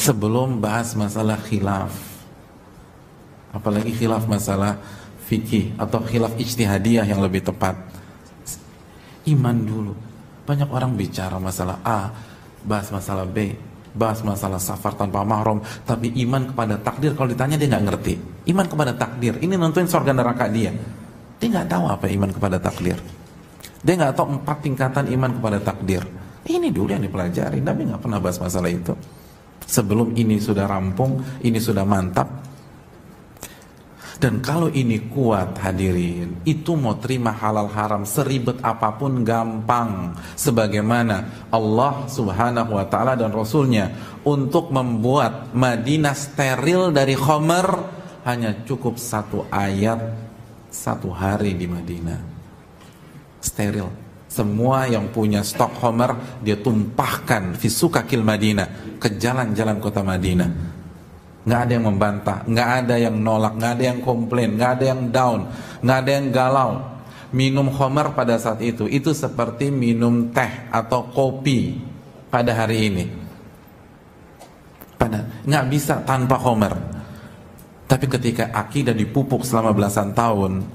sebelum bahas masalah khilaf, apalagi khilaf masalah fikih atau khilaf ijtihadiyah yang lebih tepat, iman dulu. Banyak orang bicara masalah A, bahas masalah B, bahas masalah safar tanpa mahram, tapi iman kepada takdir kalau ditanya dia nggak ngerti. Iman kepada takdir ini nentuin surga neraka dia nggak tahu apa iman kepada takdir. Dia nggak tahu 4 tingkatan iman kepada takdir. Ini dulu yang dipelajari. Nabi nggak pernah bahas masalah itu. Sebelum ini sudah rampung, ini sudah mantap. Dan kalau ini kuat, hadirin, itu mau terima halal haram seribet apapun gampang. Sebagaimana Allah subhanahu wa ta'ala dan Rasulnya untuk membuat Madinah steril dari khamar hanya cukup 1 ayat 1 hari di Madinah. Steril. Semua yang punya stok khamar dia tumpahkan fi sukakil Madinah, ke jalan-jalan kota Madinah. Nggak ada yang membantah, nggak ada yang nolak, nggak ada yang komplain, nggak ada yang down, nggak ada yang galau. Minum khamar pada saat itu seperti minum teh atau kopi pada hari ini. Nggak bisa tanpa khamar. Tapi ketika akidah dipupuk selama belasan tahun,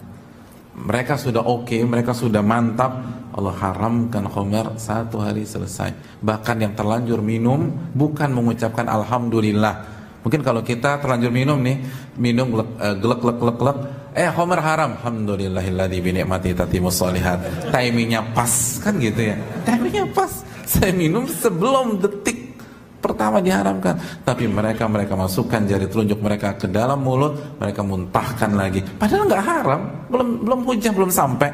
mereka sudah oke, mereka sudah mantap, Allah haramkan khamar 1 hari selesai. Bahkan yang terlanjur minum bukan mengucapkan alhamdulillah. Mungkin kalau kita terlanjur minum nih, minum glek khamar haram, alhamdulillahilladzi bi ni'mati tatimmus shalihat. Timingnya pas kan gitu ya. Timingnya pas. Saya minum sebelum detik pertama diharamkan, tapi mereka masukkan jari telunjuk mereka ke dalam mulut, mereka muntahkan lagi. Padahal nggak haram, belum hujah, belum sampai,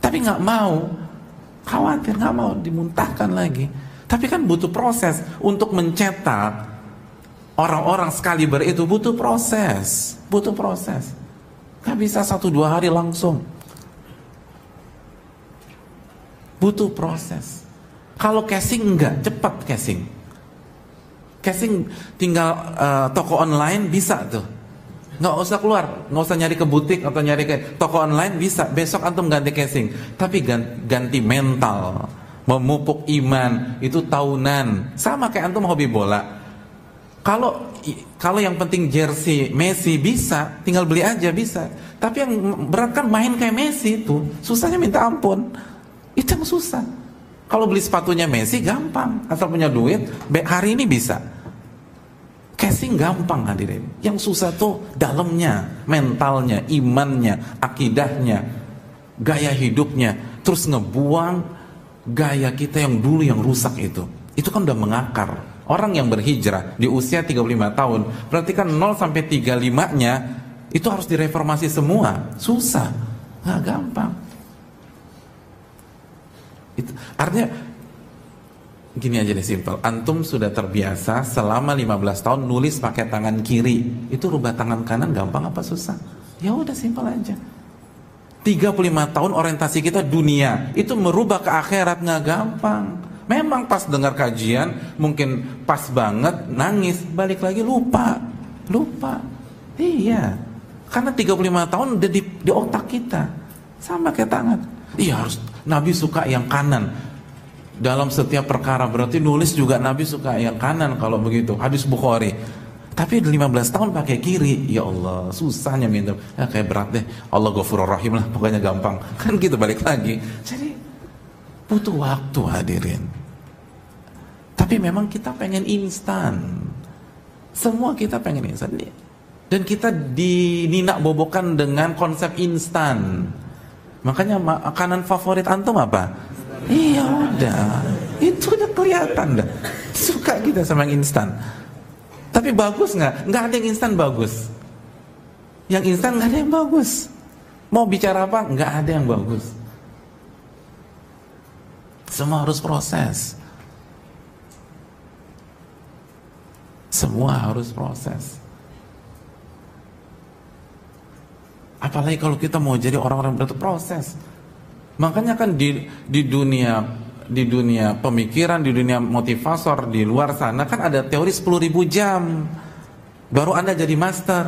tapi nggak mau, khawatir, nggak mau dimuntahkan lagi. Tapi kan butuh proses untuk mencetak orang-orang sekaliber itu, butuh proses. Nggak bisa 1-2 hari langsung, butuh proses. Kalau casing enggak, cepat casing tinggal toko online bisa tuh, nggak usah keluar, nggak usah nyari ke butik atau nyari ke toko online, bisa besok antum ganti casing. Tapi ganti mental, memupuk iman itu tahunan. Sama kayak antum hobi bola, kalau yang penting jersey Messi bisa, tinggal beli aja bisa. Tapi yang berat kan main kayak Messi itu susahnya minta ampun, itu yang susah. Kalau beli sepatunya Messi gampang, asal punya duit, hari ini bisa. Casing gampang, hadirin. Yang susah tuh dalamnya, mentalnya, imannya, akidahnya, gaya hidupnya. Terus ngebuang gaya kita yang dulu yang rusak itu. Itu kan udah mengakar. Orang yang berhijrah di usia 35 tahun, berarti kan 0 sampai 35-nya itu harus direformasi semua. Susah, nggak gampang. Itu artinya gini aja deh, simpel. Antum sudah terbiasa selama 15 tahun nulis pakai tangan kiri. Itu rubah tangan kanan gampang apa susah? Ya udah simpel aja. 35 tahun orientasi kita dunia, itu merubah ke akhirat nggak gampang. Memang pas dengar kajian mungkin pas banget, nangis, balik lagi lupa. Iya. Karena 35 tahun udah di otak kita. Sama kayak tangan. Iya, harus Nabi suka yang kanan dalam setiap perkara, berarti nulis juga Nabi suka yang kanan kalau begitu, hadis Bukhari. Tapi 15 tahun pakai kiri, ya Allah, susahnya minta. Ya kayak berat deh, Allah Ghafurur Rahim lah, pokoknya gampang. Kan gitu, balik lagi. Jadi butuh waktu, hadirin. Tapi memang kita pengen instan. Semua kita pengen instan. Dan kita dininak bobokan dengan konsep instan. Makanya makanan favorit antum apa? Iya udah, itu udah kelihatan dah. Suka kita sama yang instan. Tapi bagus nggak? Nggak ada yang instan bagus. Yang instan nggak ada yang bagus. Mau bicara apa? Nggak ada yang bagus. Semua harus proses. Semua harus proses. Apalagi kalau kita mau jadi orang-orang berproses. Makanya kan di dunia pemikiran, di dunia motivator, di luar sana kan ada teori 10.000 jam baru Anda jadi master.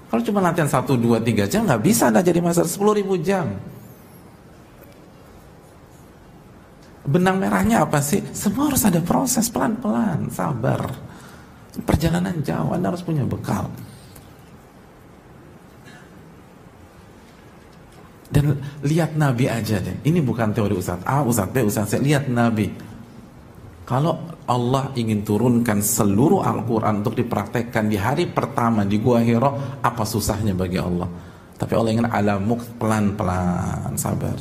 Kalau cuma latihan 1, 2, 3 jam nggak bisa Anda jadi master. 10.000 jam. Benang merahnya apa sih? Semua harus ada proses, pelan-pelan, sabar. Perjalanan jauh, Anda harus punya bekal. Dan lihat Nabi aja deh. Ini bukan teori Ustaz A, Ustaz B, Ustaz C. Lihat Nabi. Kalau Allah ingin turunkan seluruh Al-Quran untuk dipraktekkan di hari pertama di Gua Hira, apa susahnya bagi Allah? Tapi Allah ingin alamuk pelan-pelan, sabar.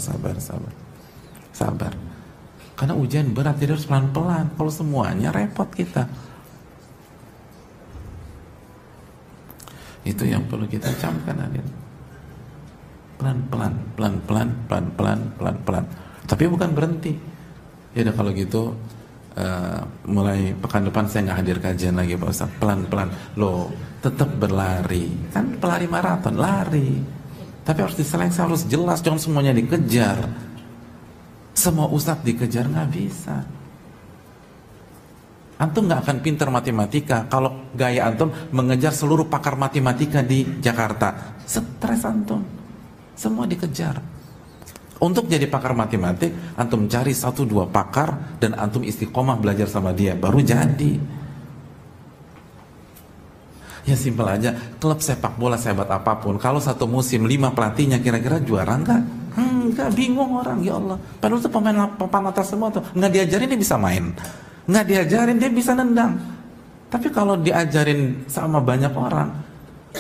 Karena ujian berat, jadi harus pelan-pelan. Kalau semuanya repot kita. Itu yang perlu kita camkan, hadirin. Pelan-pelan. Tapi bukan berhenti. Ya udah kalau gitu mulai pekan depan saya nggak hadir kajian lagi Pak Ustaz. Pelan-pelan. Loh, tetap berlari. Kan pelari maraton, lari. Tapi harus diseleksi, harus jelas, jangan semuanya dikejar. Semua Ustaz dikejar nggak bisa. Antum nggak akan pintar matematika kalau gaya antum mengejar seluruh pakar matematika di Jakarta. Stres antum. Semua dikejar. Untuk jadi pakar matematik, antum cari 1-2 pakar dan antum istiqomah belajar sama dia, baru jadi. Ya simpel aja, klub sepak bola sehebat apapun, kalau satu musim 5 pelatihnya kira-kira juara enggak? Enggak, bingung orang, ya Allah. Padahal itu pemain papan atas semua tuh, nggak diajarin dia bisa main, nggak diajarin dia bisa nendang. Tapi kalau diajarin sama banyak orang,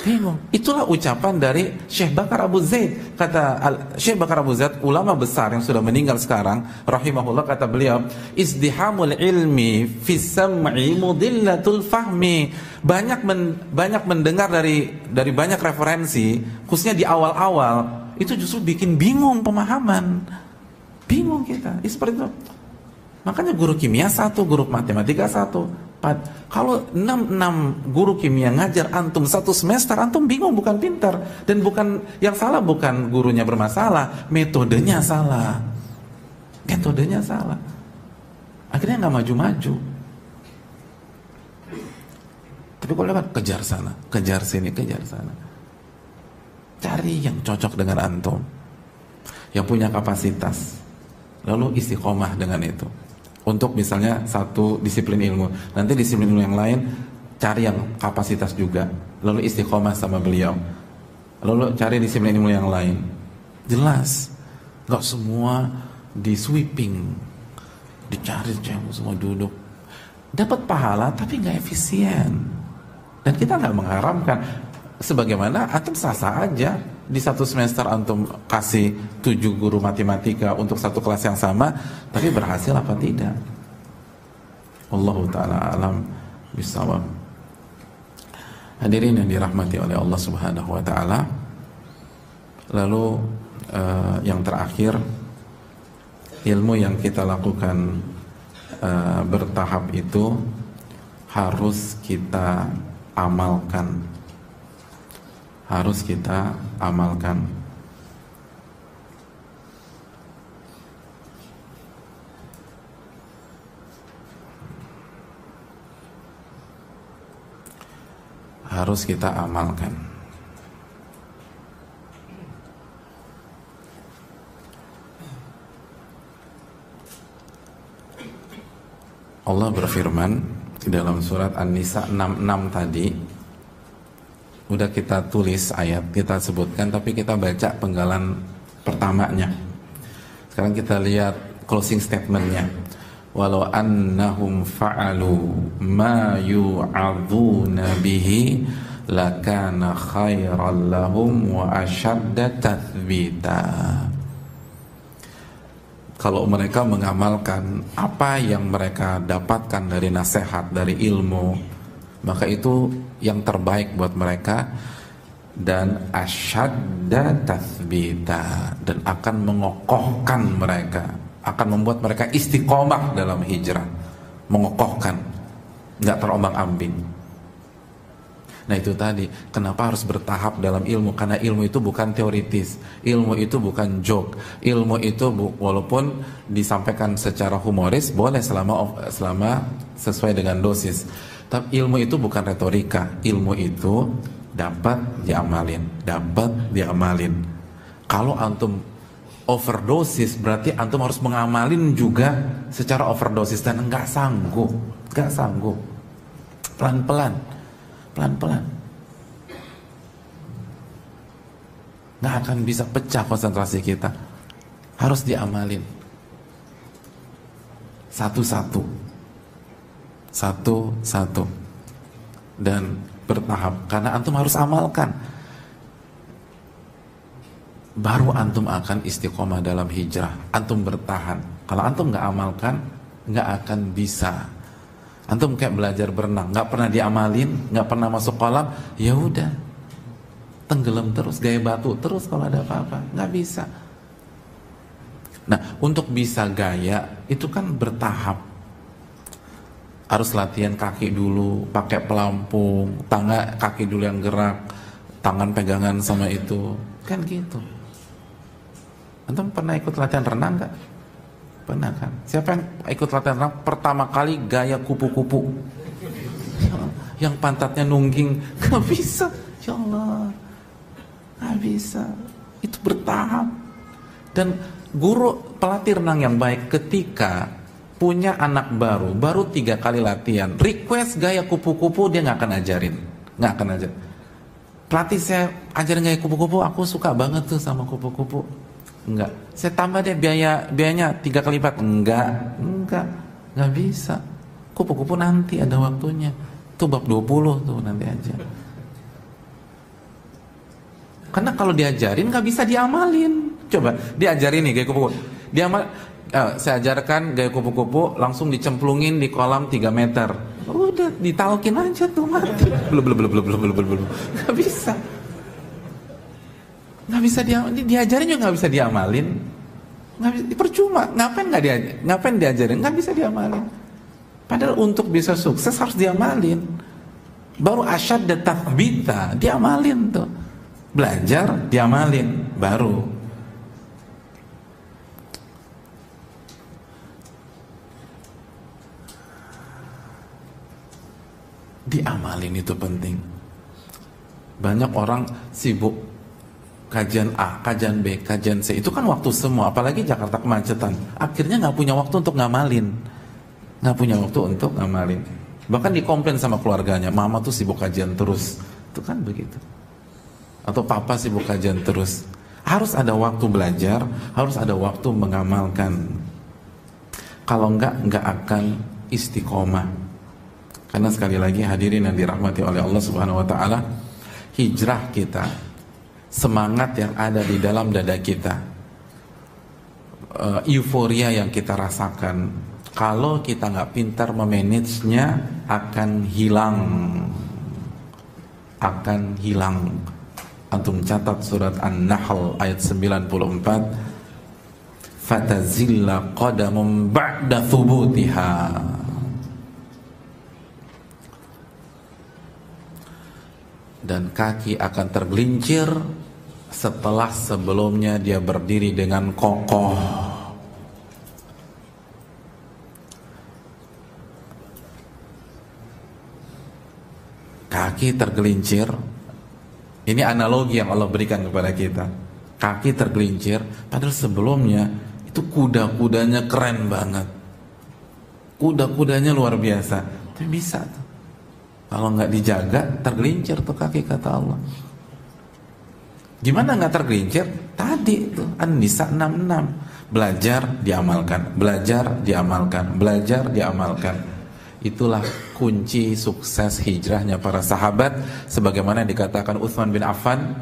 bingung. Itulah ucapan dari Syekh Bakar Abu Zaid. Kata Syekh Bakar Abu Zaid, ulama besar yang sudah meninggal sekarang, rahimahullah, kata beliau, izdihamul ilmi fis sam'i mudillatul fahmi. Banyak mendengar dari banyak referensi, khususnya di awal-awal, itu justru bikin bingung pemahaman. Bingung kita. Seperti itu. Makanya guru kimia satu, guru matematika satu. Kalau 6 guru kimia ngajar antum 1 semester, antum bingung, bukan pintar. Dan bukan yang salah, bukan gurunya bermasalah, metodenya salah. Metodenya salah. Akhirnya nggak maju-maju. Tapi kalau lewat, kejar sana, kejar sini, kejar sana. Cari yang cocok dengan antum, yang punya kapasitas, lalu istiqomah dengan itu. Untuk misalnya satu disiplin ilmu, nanti disiplin ilmu yang lain cari yang kapasitas juga, lalu istiqomah sama beliau, lalu cari disiplin ilmu yang lain. Jelas, nggak semua di sweeping, dicari semua duduk, dapat pahala tapi nggak efisien. Dan kita nggak mengharamkan, sebagaimana antum sah-sah aja di 1 semester antum kasih 7 guru matematika untuk 1 kelas yang sama, tapi berhasil apa tidak? Allahu ta'ala alam bisawab. Hadirin yang dirahmati oleh Allah subhanahu wa ta'ala. Lalu yang terakhir, ilmu yang kita lakukan bertahap itu harus kita amalkan. Harus kita amalkan. Harus kita amalkan. Allah berfirman di dalam surat An-Nisa 66 tadi. Udah kita tulis ayat, kita sebutkan, tapi kita baca penggalan pertamanya. Sekarang kita lihat closing statementnya. Walau annahum fa'alu ma yu'adzuna bihi lakana khairan lahum wa ashadda tathbita. Kalau mereka mengamalkan apa yang mereka dapatkan dari nasihat, dari ilmu, maka itu yang terbaik buat mereka, dan asyadda tathbita, dan akan mengokohkan mereka, akan membuat mereka istiqomah dalam hijrah, mengokohkan, nggak terombang-ambing. Nah itu tadi, kenapa harus bertahap dalam ilmu? Karena ilmu itu bukan teoritis, ilmu itu bukan joke, ilmu itu walaupun disampaikan secara humoris boleh selama sesuai dengan dosis. Tapi ilmu itu bukan retorika, ilmu itu dapat diamalin. Kalau antum overdosis, berarti antum harus mengamalin juga secara overdosis, dan nggak sanggup. pelan-pelan, pelan-pelan. Nggak akan bisa pecah konsentrasi kita. Harus diamalin satu-satu, satu-satu, dan bertahap. Karena antum harus amalkan, baru antum akan istiqomah dalam hijrah. Antum bertahan. Kalau antum nggak amalkan, nggak akan bisa. Antum kayak belajar berenang, nggak pernah diamalin, nggak pernah masuk kolam, ya udah, tenggelam terus, gaya batu terus kalau ada apa-apa, nggak bisa. Nah, untuk bisa gaya itu kan bertahap. Harus latihan kaki dulu, pakai pelampung, kaki dulu yang gerak, tangan pegangan sama itu, kan gitu. Antum pernah ikut latihan renang nggak? Pernah kan? Siapa yang ikut latihan renang pertama kali gaya kupu-kupu? Yang pantatnya nungging, nggak bisa. Ya Allah, nggak bisa. Itu bertahap. Dan guru pelatih renang yang baik ketika punya anak baru 3 kali latihan, request gaya kupu-kupu, dia nggak akan ajarin, nggak akan ajar. Pelatih, saya ajarin gaya kupu-kupu, aku suka banget tuh sama kupu-kupu. Enggak, saya tambah deh biayanya 3 kali lipat. Enggak bisa. Kupu-kupu nanti ada waktunya. Tuh bab 20 tuh nanti aja. Karena kalau diajarin nggak bisa diamalin. Coba diajarin nih gaya kupu-kupu. Saya ajarkan gaya kupu-kupu, langsung dicemplungin di kolam 3 meter. Udah ditalkin aja tuh mati. Belum. Nggak bisa. Nggak bisa diajarin juga nggak bisa diamalin. Nggak bisa, percuma. Ngapain diajarin? Nggak bisa diamalin. Padahal untuk bisa sukses harus diamalin. Baru asyad dan tathbita, diamalin tuh. Belajar, diamalin, baru. Diamalin itu penting. Banyak orang sibuk kajian A, kajian B, kajian C, itu kan waktu semua, apalagi Jakarta kemacetan. Akhirnya nggak punya waktu untuk ngamalin, nggak punya waktu untuk ngamalin. Bahkan dikomplain sama keluarganya, mama tuh sibuk kajian terus, itu kan begitu. Atau papa sibuk kajian terus. Harus ada waktu belajar, harus ada waktu mengamalkan. Kalau nggak akan istiqomah. Karena sekali lagi hadirin yang dirahmati oleh Allah Subhanahu Wa Taala, hijrah kita, semangat yang ada di dalam dada kita, euforia yang kita rasakan, kalau kita nggak pintar memanagenya akan hilang. Antum catat surat An-Nahl ayat 94, fatazilla qadamum ba'da thubutiha. Dan kaki akan tergelincir setelah sebelumnya dia berdiri dengan kokoh. Kaki tergelincir. Ini analogi yang Allah berikan kepada kita. Kaki tergelincir, padahal sebelumnya itu kuda-kudanya keren banget. Kuda-kudanya luar biasa. Tapi bisa tuh. Kalau nggak dijaga, tergelincir tuh kaki, kata Allah. Gimana nggak tergelincir? Tadi tuh An-Nisa 66. Belajar, diamalkan. Belajar, diamalkan. Belajar, diamalkan. Itulah kunci sukses hijrahnya para sahabat. Sebagaimana yang dikatakan Utsman bin Affan,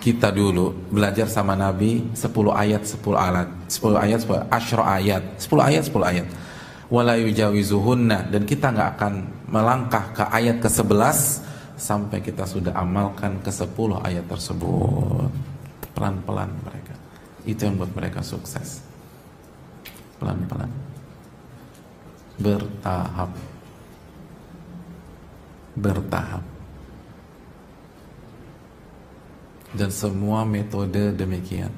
kita dulu belajar sama Nabi 10 ayat 10 alat, 10 ayat 10 asyra ayat, 10 ayat 10 ayat. Wala yujawizuhunna, dan kita nggak akan melangkah ke ayat ke-11 sampai kita sudah amalkan ke-10 ayat tersebut. Pelan-pelan mereka. Itu yang buat mereka sukses. Pelan-pelan. Bertahap. Bertahap. Dan semua metode demikian.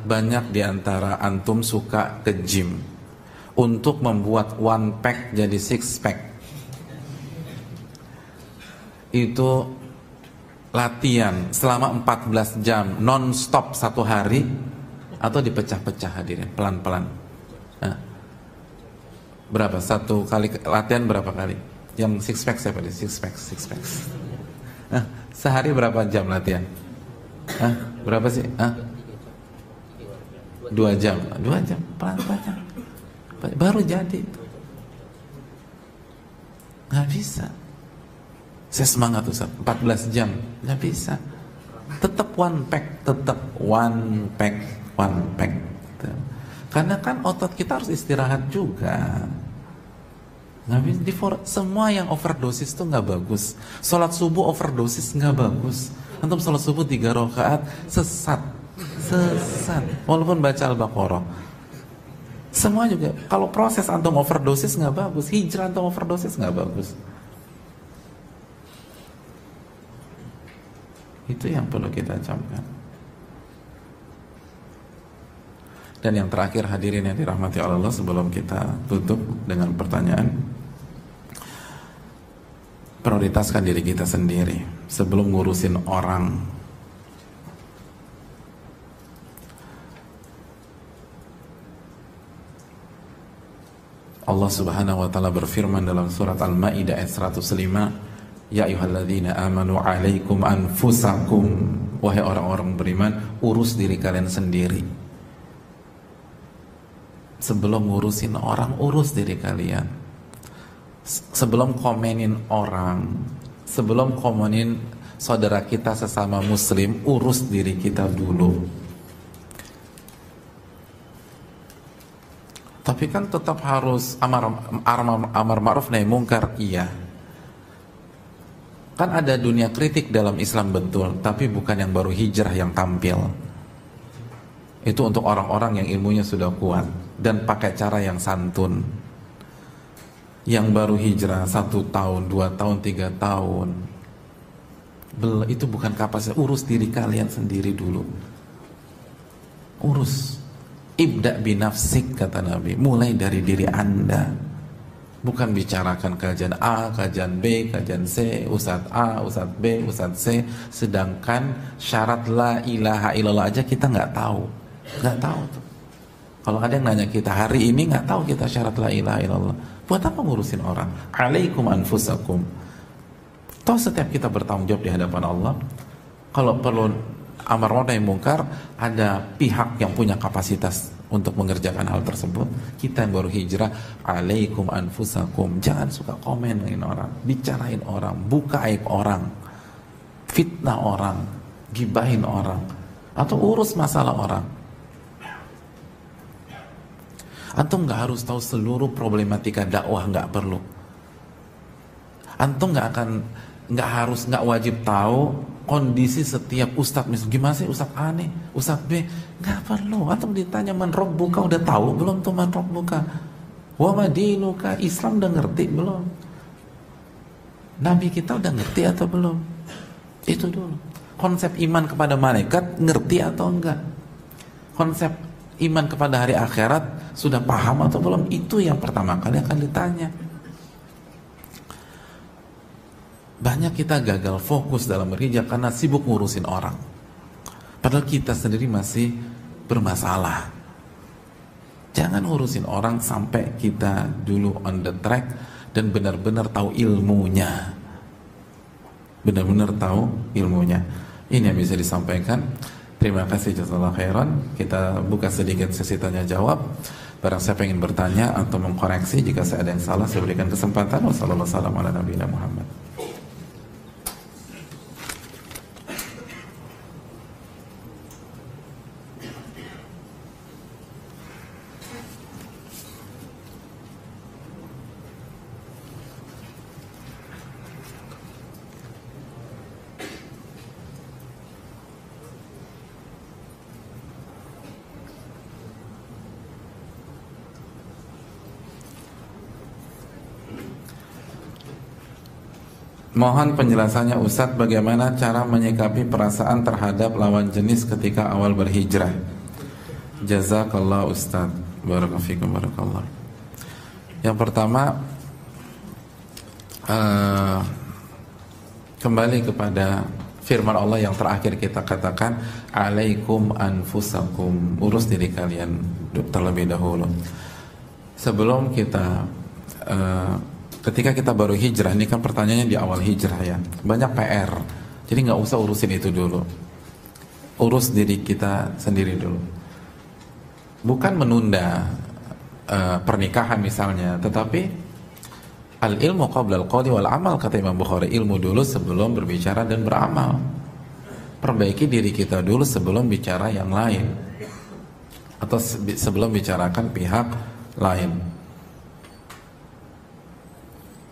Banyak diantara antum suka ke gym untuk membuat one pack jadi six pack. Itu latihan selama 14 jam non-stop 1 hari, atau dipecah-pecah hadirin, pelan-pelan. Nah, berapa? 1 kali latihan berapa kali? Yang six pack siapa nih? Six pack. Sehari berapa jam latihan? Berapa sih? 2 jam. Pelan-pelan. Baru jadi. Nggak bisa. Saya semangat Ustaz, 14 jam. Nggak bisa. Tetap one pack. Karena kan otot kita harus istirahat juga. Semua yang overdosis tuh nggak bagus. Sholat subuh overdosis nggak bagus. Antum sholat subuh 3 rakaat sesat. Walaupun baca Al-Baqarah. Semua juga. Kalau proses antum overdosis nggak bagus. Hijrah antum overdosis nggak bagus. Itu yang perlu kita camkan. Dan yang terakhir hadirin yang dirahmati Allah, sebelum kita tutup dengan pertanyaan, prioritaskan diri kita sendiri sebelum ngurusin orang. Allah Subhanahu wa taala berfirman dalam surat Al-Maidah ayat 105, ya ayyuhalladzina amanu alaikum anfusakum, wahai orang-orang beriman, urus diri kalian sendiri. Sebelum ngurusin orang, urus diri kalian. Sebelum komenin orang, sebelum komenin saudara kita sesama muslim, urus diri kita dulu. Tapi kan tetap harus amar ma'ruf nahi mungkar, iya. Kan ada dunia kritik dalam Islam, betul, tapi bukan yang baru hijrah yang tampil. Itu untuk orang-orang yang ilmunya sudah kuat dan pakai cara yang santun. Yang baru hijrah 1 tahun, 2 tahun, 3 tahun, itu bukan kapasitas. Urus diri kalian sendiri dulu. Urus. Ibda binafsik, kata Nabi. Mulai dari diri Anda. Bukan bicarakan kajian A, kajian B, kajian C, Ustadz A, Ustadz B, Ustadz C. Sedangkan syarat la ilaha illallah aja kita nggak tahu. Nggak tahu tuh. Kalau ada yang nanya kita hari ini, nggak tahu kita syarat la ilaha illallah. Buat apa ngurusin orang? Alaikum anfusakum. Toh setiap kita bertanggung jawab di hadapan Allah. Kalau perlu amar ma'ruf nahi mungkar, ada pihak yang punya kapasitas untuk mengerjakan hal tersebut. Kita yang baru hijrah, alaikum anfusakum. Jangan suka komenin orang, bicarain orang, buka aib orang, fitnah orang, gibahin orang, atau urus masalah orang. Antum nggak harus tahu seluruh problematika dakwah, nggak perlu. Antum nggak wajib tahu kondisi setiap ustadz. Misalnya gimana sih ustadz A nih, ustadz B, nggak perlu. Antum ditanya man rabbuka, udah tahu belum tuh man rabbuka? Wa madinuka, Islam udah ngerti belum? Nabi kita udah ngerti atau belum? Itu dulu. Konsep iman kepada malaikat ngerti atau enggak? Konsep iman kepada hari akhirat sudah paham atau belum? Itu yang pertama kali akan ditanya. Banyak kita gagal fokus dalam berhijrah karena sibuk ngurusin orang, padahal kita sendiri masih bermasalah. Jangan ngurusin orang sampai kita dulu on the track dan benar-benar tahu ilmunya. Benar-benar tahu ilmunya. Ini yang bisa disampaikan. Terima kasih, jazakallahu khairan. Kita buka sedikit sesi tanya jawab. Barang siapa ingin bertanya atau mengkoreksi, jika saya ada yang salah, saya berikan kesempatan. Wassalamualaikum warahmatullahi wabarakatuh. Mohon penjelasannya Ustadz, bagaimana cara menyikapi perasaan terhadap lawan jenis ketika awal berhijrah. Jazakallah Ustadz. Barakallahu barakallah. Yang pertama, kembali kepada firman Allah yang terakhir kita katakan, alaikum anfusakum, urus diri kalian terlebih dahulu. Sebelum kita ketika kita baru hijrah, ini kan pertanyaannya di awal hijrah ya, banyak PR, jadi nggak usah urusin itu dulu, urus diri kita sendiri dulu. Bukan menunda pernikahan misalnya, tetapi al ilmu qabla al qawli wal amal, kata Imam Bukhari, ilmu dulu sebelum berbicara dan beramal. Perbaiki diri kita dulu sebelum bicara yang lain, atau sebelum bicarakan pihak lain.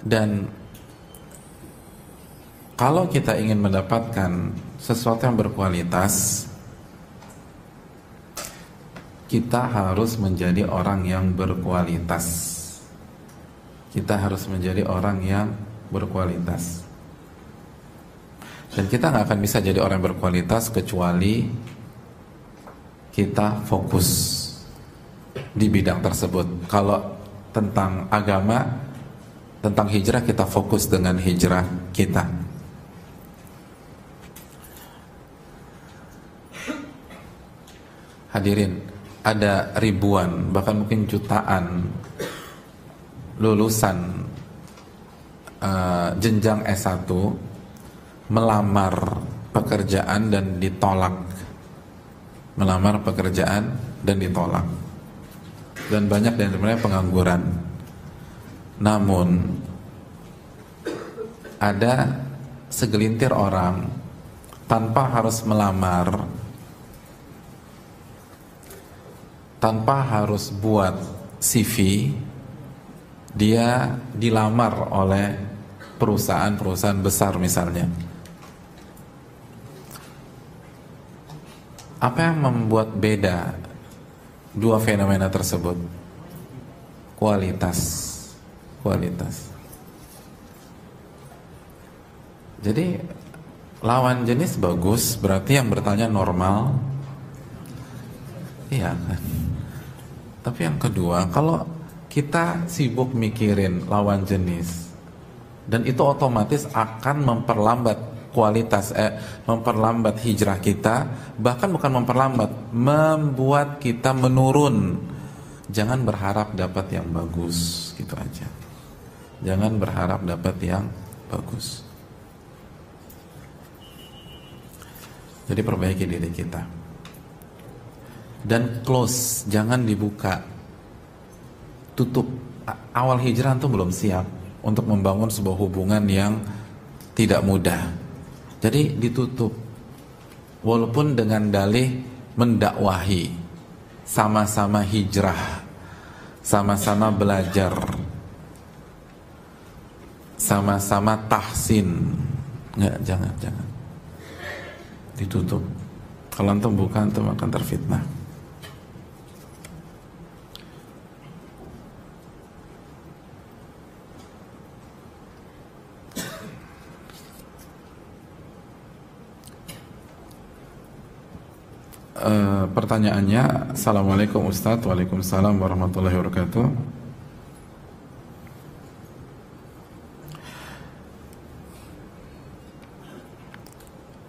Dan kalau kita ingin mendapatkan sesuatu yang berkualitas, kita harus menjadi orang yang berkualitas. Kita harus menjadi orang yang berkualitas. Dan kita nggak akan bisa jadi orang yang berkualitas kecuali kita fokus di bidang tersebut. Kalau tentang agama, tentang hijrah, kita fokus dengan hijrah kita. Hadirin, ada ribuan, bahkan mungkin jutaan lulusan jenjang S1 melamar pekerjaan dan ditolak. Melamar pekerjaan dan ditolak. Dan banyak dari mereka pengangguran. Namun ada segelintir orang tanpa harus melamar, tanpa harus buat CV, dia dilamar oleh perusahaan-perusahaan besar misalnya. Apa yang membuat beda dua fenomena tersebut? Kualitas. Jadi lawan jenis bagus, berarti yang bertanya normal. Iya kan? Tapi yang kedua, kalau kita sibuk mikirin lawan jenis, dan itu otomatis akan memperlambat kualitas, memperlambat hijrah kita, bahkan bukan memperlambat, membuat kita menurun. Jangan berharap dapat yang bagus, gitu aja. Jangan berharap dapat yang bagus. Jadi perbaiki diri kita. Dan close, jangan dibuka. Tutup. Awal hijrah itu belum siap untuk membangun sebuah hubungan yang tidak mudah. Jadi ditutup. Walaupun dengan dalih mendakwahi, sama-sama hijrah, sama-sama belajar, sama-sama tahsin. Enggak, jangan. Ditutup. Kalau antum buka, antum akan terfitnah. Pertanyaannya, Assalamualaikum Ustadz. Waalaikumsalam warahmatullahi wabarakatuh.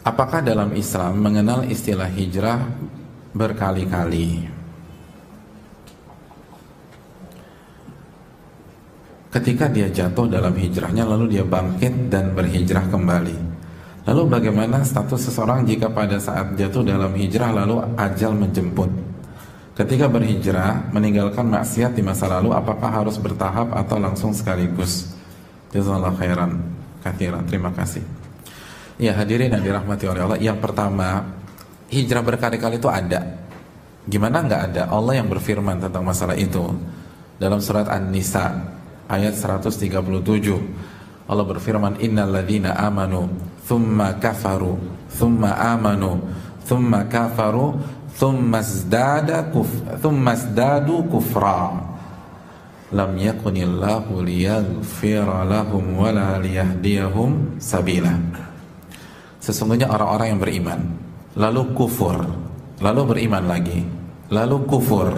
Apakah dalam Islam mengenal istilah hijrah berkali-kali? Ketika dia jatuh dalam hijrahnya, lalu dia bangkit dan berhijrah kembali. Lalu bagaimana status seseorang jika pada saat jatuh dalam hijrah lalu ajal menjemput? Ketika berhijrah, meninggalkan maksiat di masa lalu, apakah harus bertahap atau langsung sekaligus? Jazakallahu khairan katsiran. Terima kasih. Ya, hadirin yang dirahmati oleh Allah, yang pertama, hijrah berkali-kali itu ada. Gimana nggak ada? Allah yang berfirman tentang masalah itu dalam surat An-Nisa ayat 137. Allah berfirman, innal ladzina amanu thumma kafaru thumma amanu thumma kafaru thumma zdadu kufra lam yakunillahu liyaghfira lahum wala liyahdiyahum sabila. Sesungguhnya orang-orang yang beriman lalu kufur, lalu beriman lagi, lalu kufur.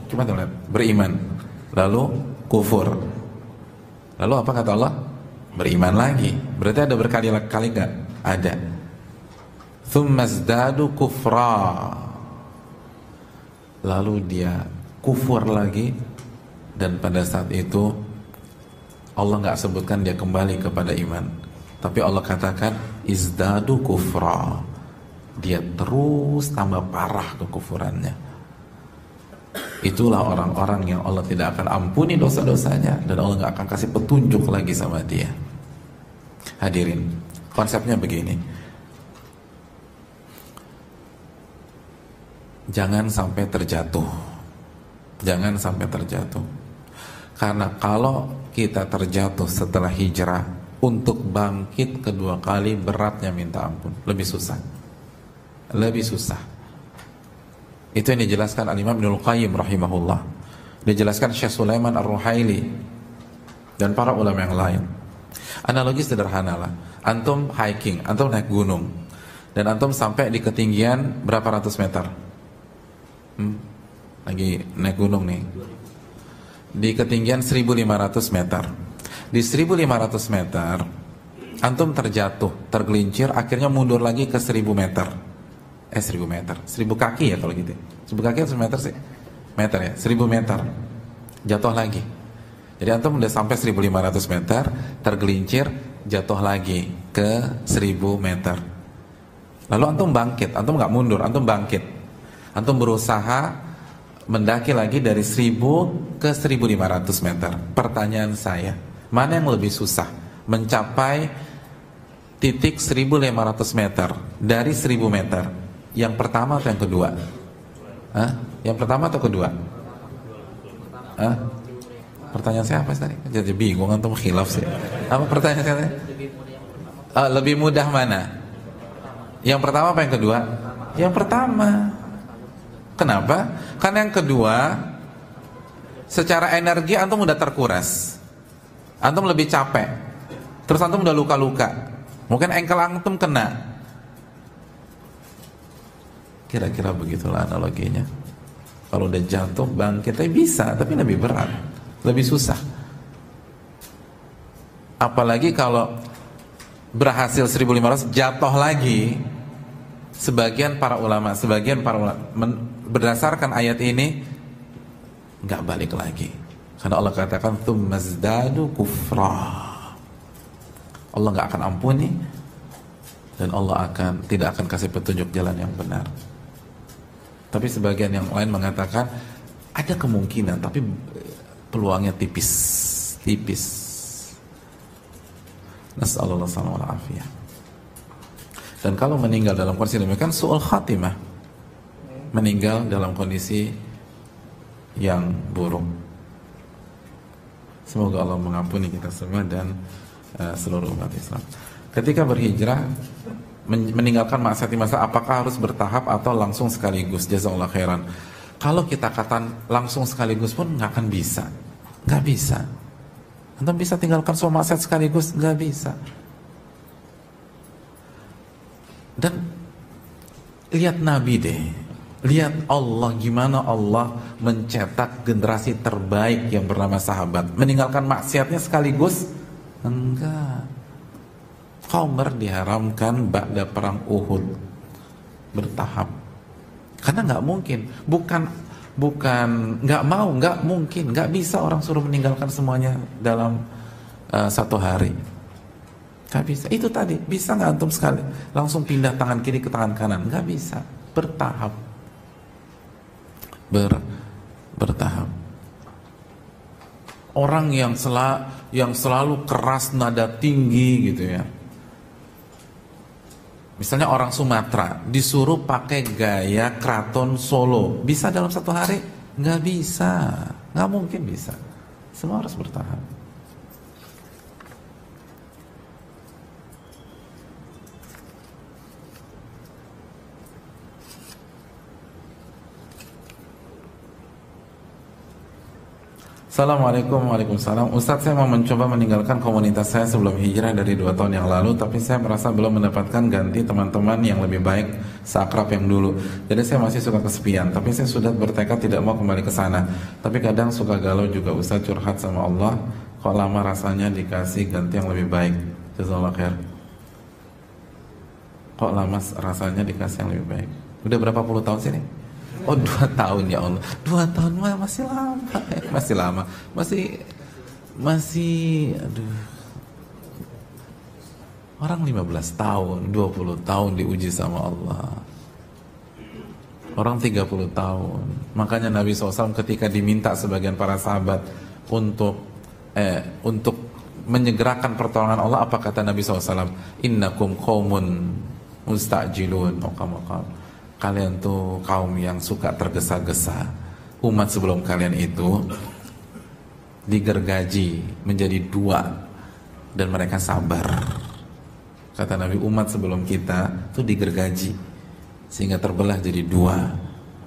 Coba lihat, beriman lalu kufur. Lalu apa kata Allah? Beriman lagi. Berarti ada berkali-kali enggak? Ada. Tsumma zdadu kufra. Lalu dia kufur lagi, dan pada saat itu Allah nggak sebutkan dia kembali kepada iman, tapi Allah katakan izdadu kufra, dia terus tambah parah kekufurannya. Itulah orang-orang yang Allah tidak akan ampuni dosa-dosanya dan Allah nggak akan kasih petunjuk lagi sama dia. Hadirin, konsepnya begini, jangan sampai terjatuh, jangan sampai terjatuh, karena kalau kita terjatuh setelah hijrah, untuk bangkit kedua kali beratnya minta ampun, lebih susah, lebih susah. Itu yang dijelaskan Al-Imam Ibnul Qayyim rahimahullah, dijelaskan Syekh Sulaiman Ar-Ruhaili dan para ulama yang lain. Analogi sederhana lah, antum hiking, antum naik gunung dan antum sampai di ketinggian berapa ratus meter, lagi naik gunung nih, di ketinggian 1500 meter. Di 1500 meter antum terjatuh, tergelincir, akhirnya mundur lagi ke 1000 meter. 1000 meter, 1000 kaki ya kalau gitu. 1000 kaki atau 1000 meter sih? Meter ya, 1000 meter. Jatuh lagi. Jadi antum udah sampai 1500 meter, tergelincir, jatuh lagi ke 1000 meter. Lalu antum bangkit, antum nggak mundur, antum bangkit. Antum berusaha mendaki lagi dari 1000 ke 1500 meter. Pertanyaan saya, mana yang lebih susah? Mencapai titik 1500 meter dari 1000 meter. Yang pertama atau yang kedua? Hah? Yang pertama atau kedua? Hah? Pertanyaan saya apa tadi? Jadi bingung, antum khilaf sih. Apa pertanyaan saya? Lebih mudah mana? Yang pertama apa yang kedua? Yang pertama. Kenapa? Karena yang kedua secara energi antum udah terkuras, antum lebih capek, terus antum udah luka-luka, mungkin ankle antum kena. Kira-kira begitulah analoginya. Kalau udah jatuh bangkitnya bisa, tapi lebih berat, lebih susah. Apalagi kalau berhasil 1500 jatuh lagi. Sebagian para ulama berdasarkan ayat ini nggak balik lagi, karena Allah katakan tsummazdadu kufra. Allah nggak akan ampuni dan Allah tidak akan kasih petunjuk jalan yang benar. Tapi sebagian yang lain mengatakan ada kemungkinan, tapi peluangnya tipis. Nasallallahu alaihi wasallam. Dan kalau meninggal dalam kondisi demikian, su'ul khatimah, meninggal dalam kondisi yang buruk. Semoga Allah mengampuni kita semua dan seluruh umat Islam. Ketika berhijrah, meninggalkan maksiat di masa, apakah harus bertahap atau langsung sekaligus? Jazakallahu khairan. Kalau kita katakan langsung sekaligus pun nggak akan bisa, nggak bisa. Antum bisa tinggalkan semua maksiat sekaligus? Nggak bisa. Dan lihat Nabi deh, lihat Allah, gimana Allah mencetak generasi terbaik yang bernama sahabat. Meninggalkan maksiatnya sekaligus? Enggak. Khamr diharamkan ba'da perang Uhud, bertahap. Karena nggak mungkin, bukan nggak mau, nggak mungkin, nggak bisa orang suruh meninggalkan semuanya dalam satu hari. Gak bisa. Itu tadi, bisa nggak antum sekali langsung pindah tangan kiri ke tangan kanan? Nggak bisa. Bertahap. Bertahap. Orang yang selalu keras, nada tinggi gitu ya. Misalnya orang Sumatera disuruh pakai gaya kraton Solo, bisa dalam satu hari? Nggak bisa. Nggak mungkin bisa. Semua harus bertahap. Assalamualaikum. Waalaikumsalam. Ustadz, saya mau mencoba meninggalkan komunitas saya sebelum hijrah dari 2 tahun yang lalu, tapi saya merasa belum mendapatkan ganti teman-teman yang lebih baik seakrab yang dulu. Jadi saya masih suka kesepian, tapi saya sudah bertekad tidak mau kembali ke sana. Tapi kadang suka galau juga. Ustadz, curhat sama Allah, kok lama rasanya dikasih ganti yang lebih baik. Jazakallahu khair. Kok lama rasanya dikasih yang lebih baik? Udah berapa puluh tahun sini? Oh, 2 tahun ya Allah. 2 tahun masih lama. Masih lama. masih orang 15 tahun, 20 tahun diuji sama Allah. Orang 30 tahun. Makanya Nabi SAW ketika diminta sebagian para sahabat untuk menyegerakan pertolongan Allah, apa kata Nabi SAW? Innakum qaumun musta'jilun. Kalian tuh kaum yang suka tergesa-gesa. Umat sebelum kalian itu digergaji menjadi dua dan mereka sabar. Kata Nabi, umat sebelum kita tuh digergaji sehingga terbelah jadi dua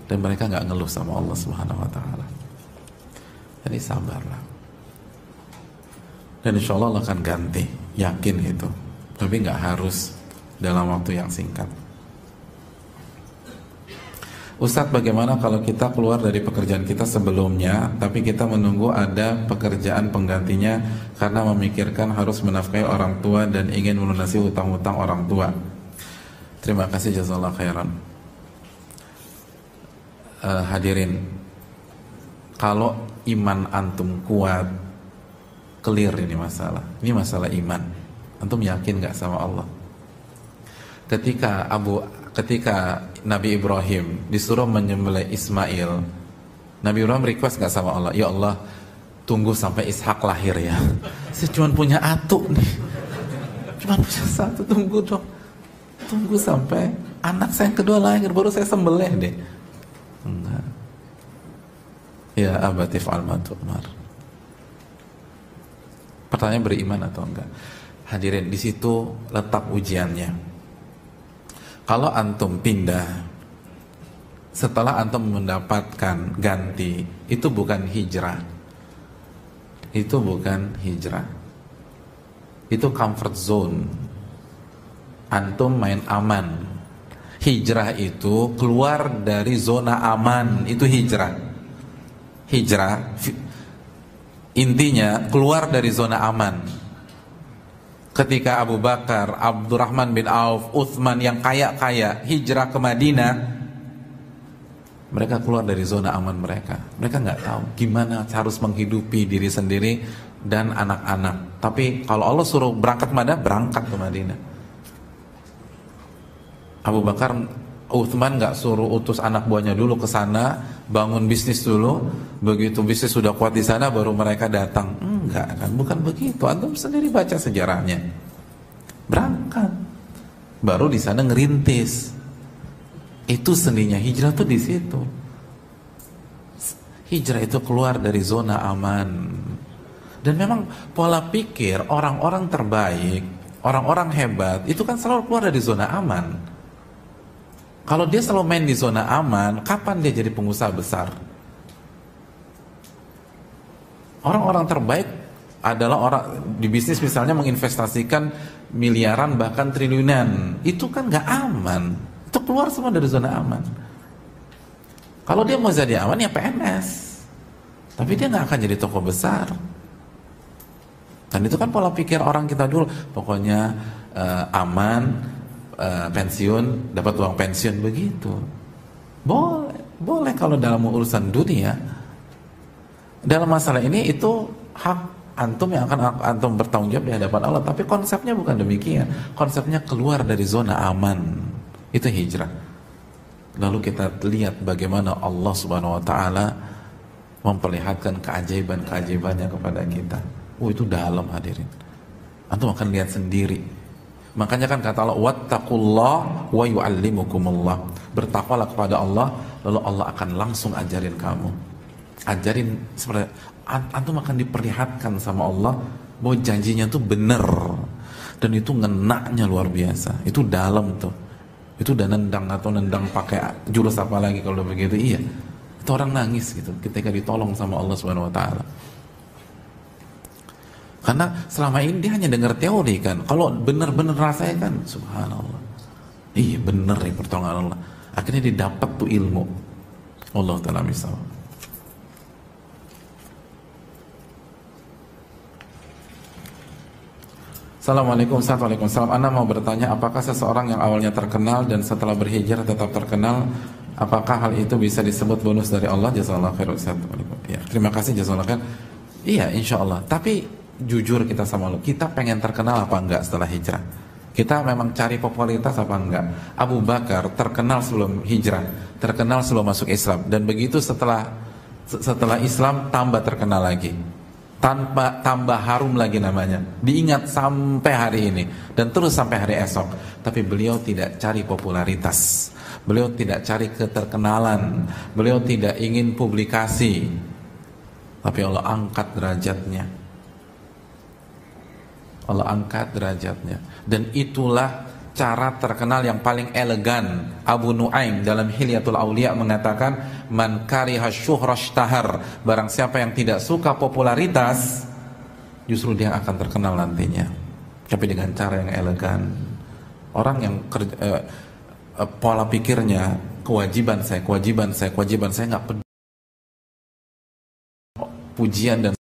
dan mereka nggak ngeluh sama Allah Subhanahu Wa Taala. Jadi sabarlah. Dan insya Allah akan ganti, yakin itu. Tapi nggak harus dalam waktu yang singkat. Ustadz, bagaimana kalau kita keluar dari pekerjaan kita sebelumnya, tapi kita menunggu ada pekerjaan penggantinya karena memikirkan harus menafkahi orang tua dan ingin melunasi hutang-hutang orang tua? Terima kasih, jazakallah khairan. Hadirin, kalau iman antum kuat, clear ini masalah. Ini masalah iman. Antum yakin gak sama Allah? Ketika Nabi Ibrahim disuruh menyembelih Ismail, Nabi Ibrahim request gak sama Allah, ya Allah, tunggu sampai Ishak lahir ya. Saya cuma punya atuk nih, cuma punya satu, tunggu dong. Tunggu sampai anak saya yang kedua lahir, baru saya sembelih deh. Enggak. Ya abati fa'al ma tu'mar. Pertanyaan, beriman atau enggak? Hadirin, di situ letak ujiannya. Kalau antum pindah setelah antum mendapatkan ganti, itu bukan hijrah. Itu bukan hijrah. Itu comfort zone. Antum main aman. Hijrah itu keluar dari zona aman, itu hijrah. Hijrah intinya keluar dari zona aman. Ketika Abu Bakar, Abdurrahman bin Auf, Utsman yang kaya-kaya hijrah ke Madinah, mereka keluar dari zona aman mereka. Mereka nggak tahu gimana harus menghidupi diri sendiri dan anak-anak. Tapi kalau Allah suruh berangkat ke Madinah, berangkat ke Madinah. Abu Bakar, Utsman nggak suruh utus anak buahnya dulu ke sana, bangun bisnis dulu. Begitu bisnis sudah kuat di sana, baru mereka datang. Enggak kan, bukan begitu. Antum sendiri baca sejarahnya. Berangkat, baru di sana ngerintis. Itu seninya hijrah tuh di situ. Hijrah itu keluar dari zona aman. Dan memang pola pikir orang-orang terbaik, orang-orang hebat, itu kan selalu keluar dari zona aman. Kalau dia selalu main di zona aman, kapan dia jadi pengusaha besar? Orang-orang terbaik adalah orang di bisnis misalnya menginvestasikan miliaran bahkan triliunan. Itu kan gak aman. Itu keluar semua dari zona aman. Kalau dia mau jadi aman ya PNS. Tapi dia gak akan jadi tokoh besar. Dan itu kan pola pikir orang kita dulu. Pokoknya aman, pensiun, dapat uang pensiun, begitu. Boleh kalau dalam urusan dunia. Dalam masalah ini itu hak antum yang akan antum bertanggung jawab di hadapan Allah. Tapi konsepnya bukan demikian. Konsepnya keluar dari zona aman. Itu hijrah. Lalu kita lihat bagaimana Allah Subhanahu Wa Taala memperlihatkan keajaiban-keajaibannya kepada kita. Itu dalam, hadirin. Antum akan lihat sendiri. Makanya kan kata Allah, wattaqullah wa yu'allimukumullah. Bertakwalah kepada Allah, lalu Allah akan langsung ajarin kamu. Ajarin seperti antum akan diperlihatkan sama Allah bahwa janjinya tuh bener dan itu ngenaknya luar biasa. Itu dalam tuh. Itu udah nendang atau nendang pakai jurus apa lagi kalau udah begitu. Iya. Itu orang nangis gitu ketika ditolong sama Allah Subhanahu Wa Taala. Karena selama ini dia hanya dengar teori kan. Kalau benar-benar rasanya kan, subhanallah. Iya bener ya pertolongan Allah. Akhirnya didapat tuh ilmu. Allah Ta'ala misal. Assalamualaikum warahmatullahi wabarakatuh. Ana mau bertanya, apakah seseorang yang awalnya terkenal dan setelah berhijrah tetap terkenal, apakah hal itu bisa disebut bonus dari Allah? Jazakallahu khairan. Ya, terima kasih, jazakallahu khairan. Iya, insya Allah. Tapi jujur kita sama lo, kita pengen terkenal apa enggak setelah hijrah? Kita memang cari popularitas apa enggak? Abu Bakar terkenal sebelum hijrah, terkenal sebelum masuk Islam, dan begitu setelah Islam tambah terkenal lagi, tambah harum lagi namanya, diingat sampai hari ini dan terus sampai hari esok. Tapi beliau tidak cari popularitas, beliau tidak cari keterkenalan, beliau tidak ingin publikasi, tapi Allah angkat derajatnya. Allah angkat derajatnya. Dan itulah cara terkenal yang paling elegan. Abu Nuaim dalam Hilyatul Aulia mengatakan, man kariha syuhra ishtahar, barang siapa yang tidak suka popularitas, justru dia akan terkenal nantinya, tapi dengan cara yang elegan. Orang yang pola pikirnya kewajiban saya nggak peduli pujian dan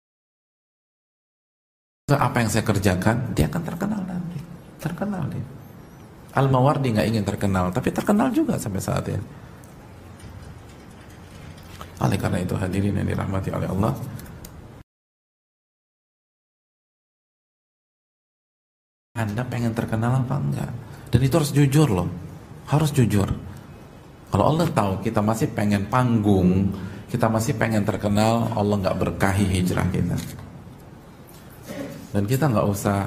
apa yang saya kerjakan, dia akan terkenal nanti. Terkenal dia. Al-Mawardi nggak ingin terkenal, tapi terkenal juga sampai saat ini. Oleh karena itu hadirin yang dirahmati oleh Allah, Anda pengen terkenal apa enggak? Dan itu harus jujur loh, harus jujur. Kalau Allah tahu kita masih pengen panggung, kita masih pengen terkenal, Allah nggak berkahi hijrah kita. Dan kita nggak usah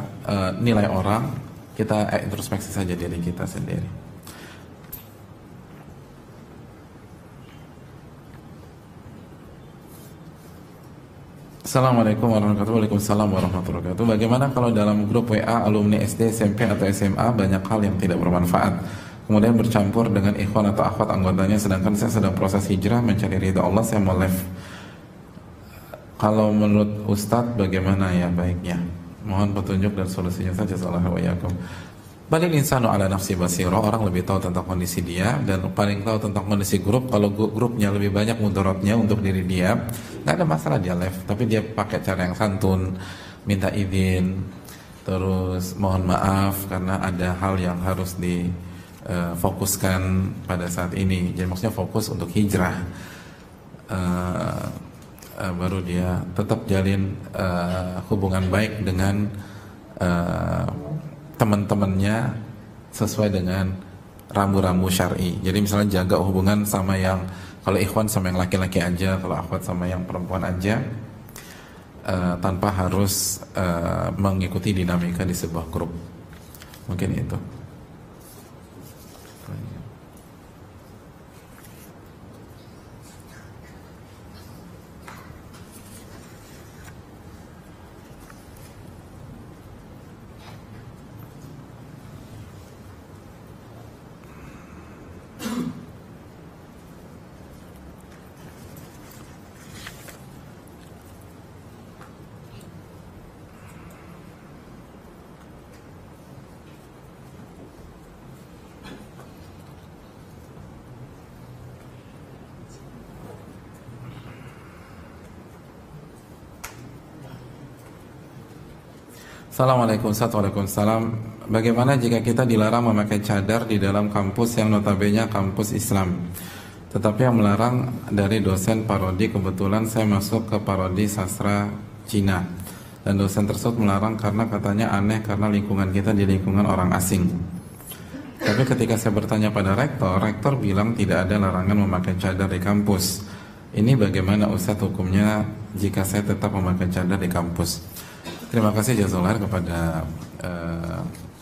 nilai orang, kita introspeksi saja diri kita sendiri. Assalamualaikum warahmatullahi wabarakatuh. Waalaikumsalam warahmatullahi wabarakatuh. Bagaimana kalau dalam grup WA alumni SD, SMP atau SMA banyak hal yang tidak bermanfaat, kemudian bercampur dengan ikhwan atau akhwat anggotanya, sedangkan saya sedang proses hijrah mencari ridha Allah, saya mau live. Kalau menurut Ustadz bagaimana ya baiknya? Mohon petunjuk dan solusinya saja. Sallallahu alaihi wasallam. Balil insanu ala nafsi basira, orang lebih tahu tentang kondisi dia dan paling tahu tentang kondisi grup. Kalau grupnya lebih banyak mudaratnya untuk diri dia, nggak ada masalah dia live, tapi dia pakai cara yang santun, minta izin, terus mohon maaf karena ada hal yang harus difokuskan pada saat ini. Jadi maksudnya fokus untuk hijrah. Baru dia tetap jalin hubungan baik dengan teman-temannya sesuai dengan rambu-rambu syar'i. Jadi misalnya jaga hubungan sama yang, kalau ikhwan sama yang laki-laki aja, kalau akhwat sama yang perempuan aja, tanpa harus mengikuti dinamika di sebuah grup. Mungkin itu. Assalamualaikum warahmatullahi wabarakatuh. Bagaimana jika kita dilarang memakai cadar di dalam kampus yang notabene kampus Islam, tetapi yang melarang dari dosen parodi? Kebetulan saya masuk ke parodi sastra Cina, dan dosen tersebut melarang karena katanya aneh karena lingkungan kita di lingkungan orang asing. Tapi ketika saya bertanya pada rektor bilang tidak ada larangan memakai cadar di kampus. Ini bagaimana Ustadz hukumnya jika saya tetap memakai cadar di kampus? Terima kasih jazakallah kepada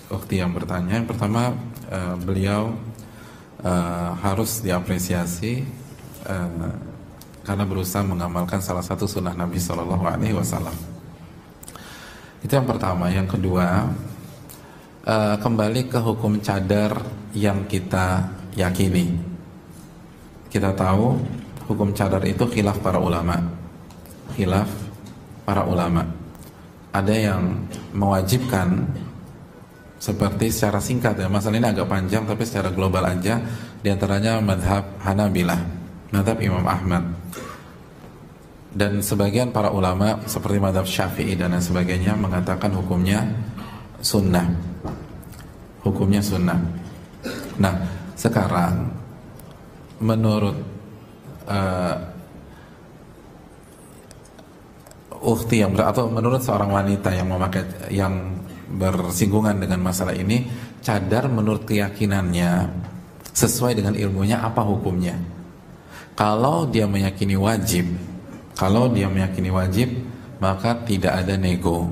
ukhti yang bertanya. Yang pertama, beliau harus diapresiasi karena berusaha mengamalkan salah satu sunnah Nabi Shallallahu Alaihi Wasallam. Itu yang pertama. Yang kedua, kembali ke hukum cadar yang kita yakini. Kita tahu hukum cadar itu khilaf para ulama. Khilaf para ulama. Ada yang mewajibkan seperti secara singkat ya, masalah ini agak panjang tapi secara global aja, diantaranya madhab Hanabilah, madhab Imam Ahmad, dan sebagian para ulama seperti madhab Syafi'i dan lain sebagainya mengatakan hukumnya sunnah. Hukumnya sunnah. Nah sekarang menurut ukhti atau menurut seorang wanita yang bersinggungan dengan masalah ini, cadar menurut keyakinannya sesuai dengan ilmunya apa hukumnya? Kalau dia meyakini wajib, maka tidak ada nego.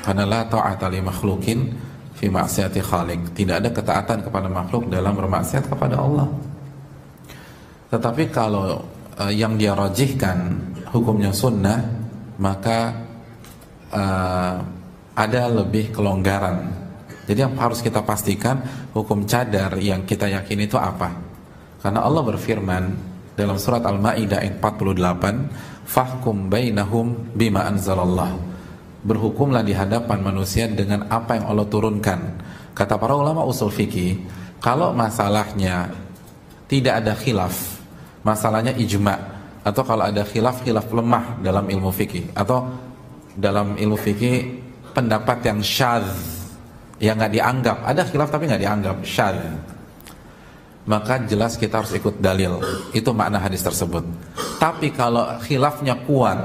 Karena la ta'ata li makhlukin fi ma'siyati khaliq. Tidak ada ketaatan kepada makhluk dalam bermaksiat kepada Allah. Tetapi kalau yang dia rajihkan hukumnya sunnah, maka ada lebih kelonggaran. Jadi yang harus kita pastikan hukum cadar yang kita yakini itu apa. Karena Allah berfirman dalam surat Al-Maidah ayat 48, fahkum bainahum bima anzalallah. Berhukumlah di hadapan manusia dengan apa yang Allah turunkan. Kata para ulama usul fikih, kalau masalahnya tidak ada khilaf, masalahnya ijma, atau kalau ada khilaf lemah dalam ilmu fikih, atau dalam ilmu fikih pendapat yang syadz, yang nggak dianggap, ada khilaf tapi nggak dianggap syadz, maka jelas kita harus ikut dalil. Itu makna hadis tersebut. Tapi kalau khilafnya kuat,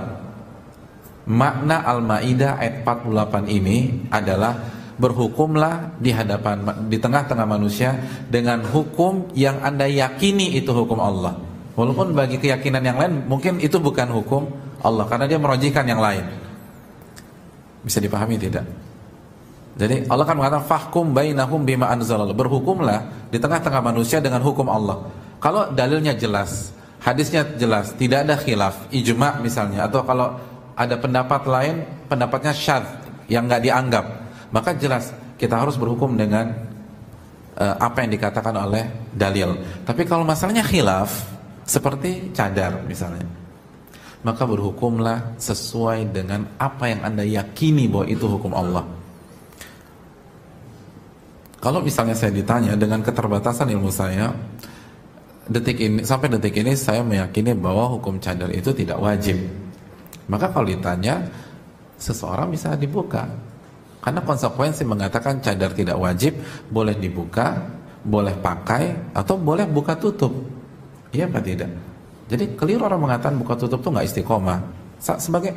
makna Al-Maidah ayat 48 ini adalah berhukumlah di tengah-tengah manusia dengan hukum yang Anda yakini itu hukum Allah. Walaupun bagi keyakinan yang lain mungkin itu bukan hukum Allah karena dia merojihkan yang lain. Bisa dipahami tidak? Jadi Allah kan mengatakan fahkum bainahum bima anzalallah. Berhukumlah di tengah-tengah manusia dengan hukum Allah. Kalau dalilnya jelas, hadisnya jelas, tidak ada khilaf, ijma misalnya, atau kalau ada pendapat lain, pendapatnya syadz yang nggak dianggap, maka jelas kita harus berhukum dengan apa yang dikatakan oleh dalil. Tapi kalau masalahnya khilaf, seperti cadar misalnya, maka berhukumlah sesuai dengan apa yang Anda yakini bahwa itu hukum Allah. Kalau misalnya saya ditanya dengan keterbatasan ilmu saya, sampai detik ini saya meyakini bahwa hukum cadar itu tidak wajib. Maka kalau ditanya, seseorang bisa dibuka. Karena konsekuensi mengatakan cadar tidak wajib, boleh dibuka, boleh pakai, atau boleh buka tutup. Iya apa tidak? Jadi keliru orang mengatakan buka tutup itu nggak istiqomah. Sebagai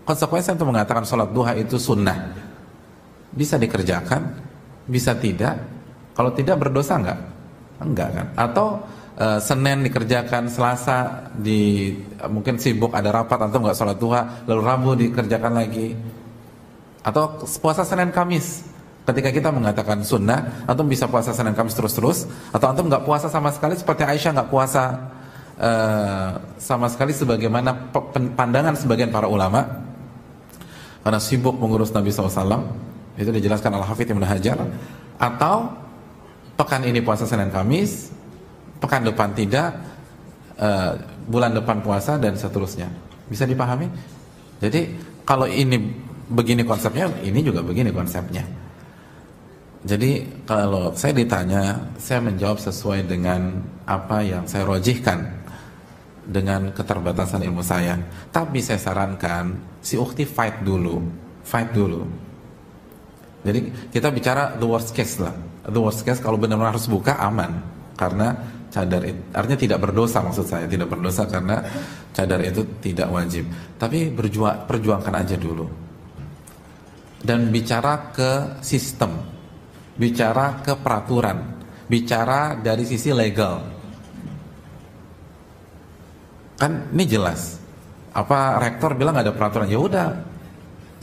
konsekuensi untuk mengatakan sholat duha itu sunnah, bisa dikerjakan, bisa tidak. Kalau tidak berdosa nggak? Enggak kan? Atau Senin dikerjakan, Selasa mungkin sibuk ada rapat atau nggak sholat duha, lalu Rabu dikerjakan lagi. Atau puasa Senin Kamis, ketika kita mengatakan sunnah, antum bisa puasa Senin Kamis terus-terus, atau antum nggak puasa sama sekali seperti Aisyah nggak puasa sama sekali sebagaimana pandangan sebagian para ulama, karena sibuk mengurus Nabi SAW. Itu dijelaskan Al-Hafidz Ibnu Hajar. Atau pekan ini puasa Senin Kamis, pekan depan tidak, bulan depan puasa, dan seterusnya. Bisa dipahami? Jadi kalau ini begini konsepnya, ini juga begini konsepnya. Jadi kalau saya ditanya, saya menjawab sesuai dengan apa yang saya rojihkan dengan keterbatasan ilmu saya. Tapi saya sarankan si ukhti fight dulu. Jadi kita bicara the worst case lah. The worst case kalau benar-benar harus buka, aman. Karena cadar itu artinya tidak berdosa, maksud saya tidak berdosa karena cadar itu tidak wajib. Tapi perjuangkan aja dulu. Dan bicara ke sistem, bicara ke peraturan, bicara dari sisi legal. Kan ini jelas. Apa rektor bilang nggak ada peraturan? Ya udah,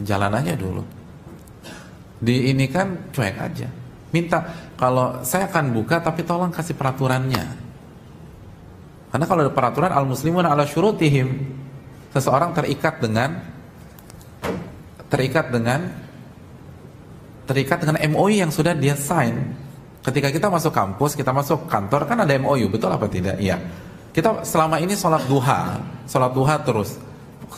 jalan aja dulu. Di ini kan cuek aja. Minta, kalau saya akan buka tapi tolong kasih peraturannya. Karena kalau ada peraturan al-muslimun ala syurutihim, seseorang terikat dengan MOU yang sudah dia sign. Ketika kita masuk kampus, kita masuk kantor, kan ada MOU, betul apa tidak? Iya. Kita selama ini sholat duha terus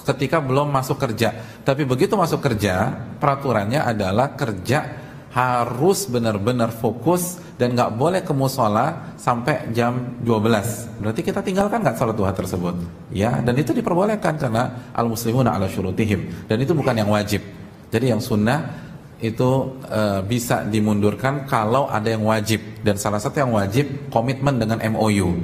ketika belum masuk kerja. Tapi begitu masuk kerja, peraturannya adalah kerja harus benar-benar fokus dan nggak boleh ke musola sampai jam 12. Berarti kita tinggalkan nggak sholat duha tersebut? Ya, dan itu diperbolehkan karena al-muslimuna ala syurutihim, dan itu bukan yang wajib. Jadi yang sunnah itu bisa dimundurkan kalau ada yang wajib, dan salah satu yang wajib komitmen dengan MOU.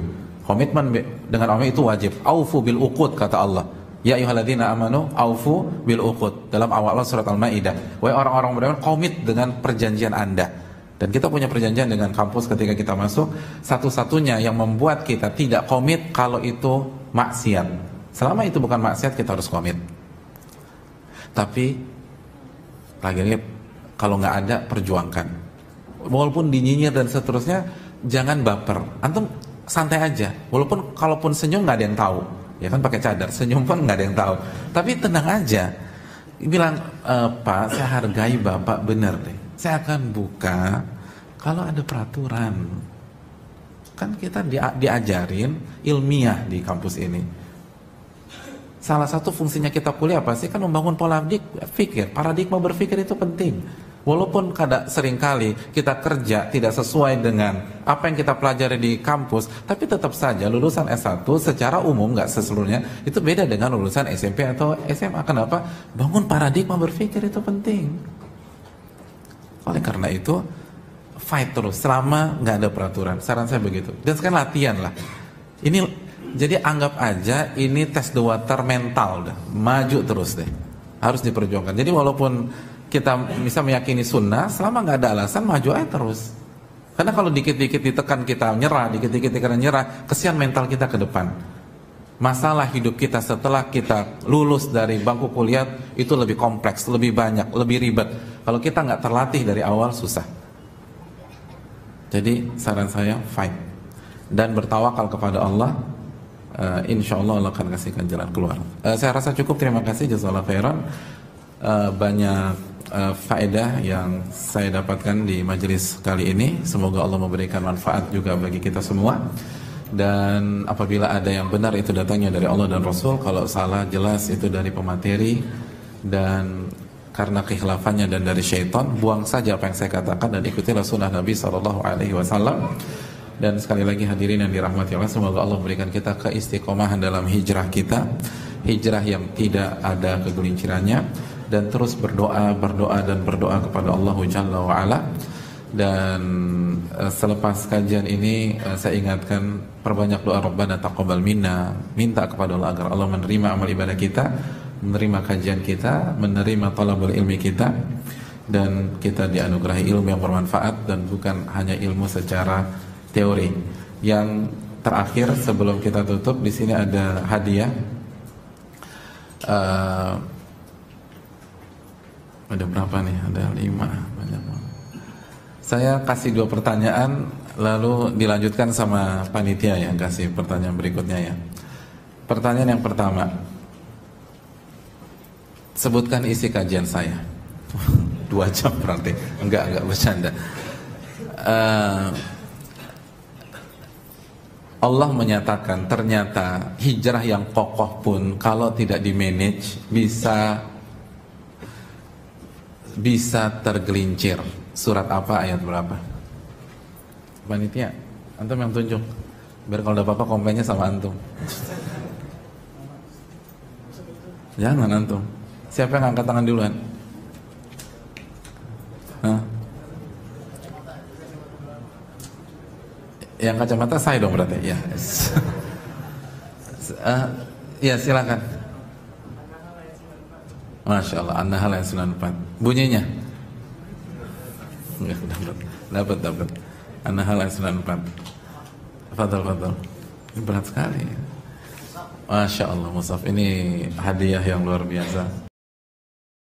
Komitmen dengan MOU itu wajib. Aufu bil uqud, kata Allah. Ya ayyuhalladzina amanu aufu bil uqud, dalam awal surat Al-Maidah. Wahai orang-orang beriman, komit dengan perjanjian Anda. Dan kita punya perjanjian dengan kampus ketika kita masuk. Satu-satunya yang membuat kita tidak komit kalau itu maksiat. Selama itu bukan maksiat, kita harus komit. Tapi lagi-lagi kalau nggak ada, perjuangkan. Walaupun dinyinyir dan seterusnya, jangan baper. Antum santai aja. Walaupun kalaupun senyum nggak ada yang tahu. Ya kan pakai cadar, senyum pun nggak ada yang tahu. Tapi tenang aja, bilang Pak, saya hargai Bapak benar deh. Saya akan buka kalau ada peraturan. Kan kita diajarin ilmiah di kampus ini. Salah satu fungsinya kita kuliah apa sih? Kan membangun pola pikir, paradigma berpikir itu penting. Walaupun seringkali kita kerja tidak sesuai dengan apa yang kita pelajari di kampus, tapi tetap saja lulusan S1 secara umum, nggak seseluruhnya, itu beda dengan lulusan SMP atau SMA. Kenapa? Bangun paradigma berpikir itu penting. Oleh karena itu, fight terus selama nggak ada peraturan. Saran saya begitu. Dan sekarang latihan lah. Ini jadi anggap aja ini tes the water mental, dah. Maju terus deh. Harus diperjuangkan. Jadi walaupun kita bisa meyakini sunnah, selama nggak ada alasan, maju aja terus. Karena kalau dikit-dikit ditekan kita nyerah, dikit-dikit kita nyerah, kesian mental kita ke depan. Masalah hidup kita setelah kita lulus dari bangku kuliah itu lebih kompleks, lebih banyak, lebih ribet. Kalau kita nggak terlatih dari awal, susah. Jadi saran saya, fight dan bertawakal kepada Allah. Insya Allah Allah akan kasihkan jalan keluar. Saya rasa cukup. Terima kasih, jazakallahu khairan. Banyak faedah yang saya dapatkan di majelis kali ini. Semoga Allah memberikan manfaat juga bagi kita semua. Dan apabila ada yang benar, itu datangnya dari Allah dan Rasul. Kalau salah, jelas itu dari pemateri dan karena kekhilafannya dan dari syaitan. Buang saja apa yang saya katakan dan ikutilah sunnah Nabi SAW. Dan sekali lagi hadirin yang dirahmati Allah, semoga Allah memberikan kita keistiqomahan dalam hijrah kita, hijrah yang tidak ada kegelincirannya, dan terus berdoa kepada Allah Jalla wa'ala. Dan selepas kajian ini saya ingatkan, perbanyak doa Rabbana taqabbal minna, minta kepada Allah agar Allah menerima amal ibadah kita, menerima kajian kita, menerima talabul ilmi kita, dan kita dianugerahi ilmu yang bermanfaat dan bukan hanya ilmu secara teori. Yang terakhir sebelum kita tutup, di sini ada hadiah. Ada berapa nih? Ada 5. Banyak. Saya kasih 2 pertanyaan, lalu dilanjutkan sama panitia yang kasih pertanyaan berikutnya ya. Pertanyaan yang pertama, sebutkan isi kajian saya. 2 jam berarti. Enggak bercanda. Allah menyatakan ternyata hijrah yang kokoh pun kalau tidak di-manage bisa tergelincir. Surat apa, ayat berapa? Panitia, antum yang tunjuk. Biar kalau ada apa-apa komplainnya sama antum. Jangan antum. Siapa yang angkat tangan duluan? Hah? Yang kacamata saya dong berarti. Ya. Ya silakan. Masya Allah, An-Nahl ayat 94. Bunyinya? Dapat. An-Nahl ayat 94. Fadal. Ini berat sekali. Masya Allah, Musaf, ini hadiah yang luar biasa.